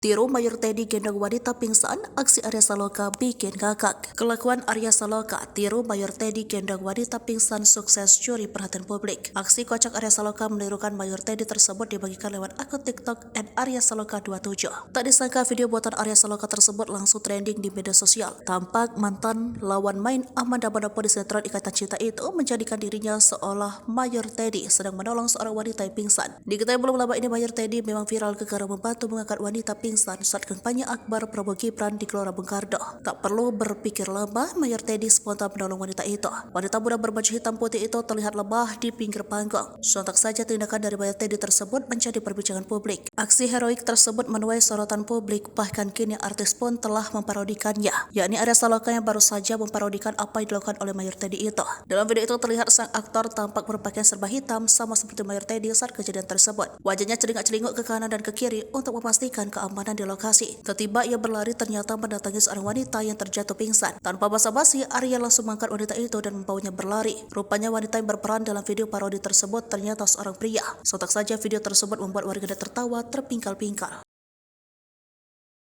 Tiru Mayor Teddy gendong wanita pingsan, aksi Arya Saloka bikin ngakak. Kelakuan Arya Saloka, tiru Mayor Teddy gendong wanita pingsan sukses curi perhatian publik. Aksi kocak Arya Saloka menirukan Mayor Teddy tersebut dibagikan lewat akun TikTok @aryasaloka27. Tak disangka video buatan Arya Saloka tersebut langsung trending di media sosial. Tampak mantan lawan main Amanda Manopo di sinetron Ikatan Cinta itu menjadikan dirinya seolah Mayor Teddy sedang menolong seorang wanita yang pingsan. Diketahui belum lama ini Mayor Teddy memang viral gara membantu mengangkat wanita pingsan saat kampanye Akbar Prabowo Gibran di Gelora Bung Karno. Tak perlu berpikir lama, Mayor Teddy spontan menolong wanita itu. Wanita muda berbaju hitam putih itu terlihat lemah di pinggir panggung. Sontak saja tindakan dari Mayor Teddy tersebut menjadi perbincangan publik. Aksi heroik tersebut menuai sorotan publik, bahkan kini artis pun telah memparodikannya, yakni Arya Saloka yang baru saja memparodikan apa yang dilakukan oleh Mayor Teddy itu. Dalam video itu terlihat sang aktor tampak berpakaian serba hitam sama seperti Mayor Teddy saat kejadian tersebut. Wajahnya celingak-celinguk ke kanan dan ke kiri untuk memastikan keamanan di lokasi. Tiba-tiba ia berlari ternyata mendatangi seorang wanita yang terjatuh pingsan. Tanpa basa-basi, Arya langsung mengangkat wanita itu dan membawanya berlari. Rupanya wanita yang berperan dalam video parodi tersebut ternyata seorang pria. Sontak saja video tersebut membuat warganet tertawa terpingkal-pingkal.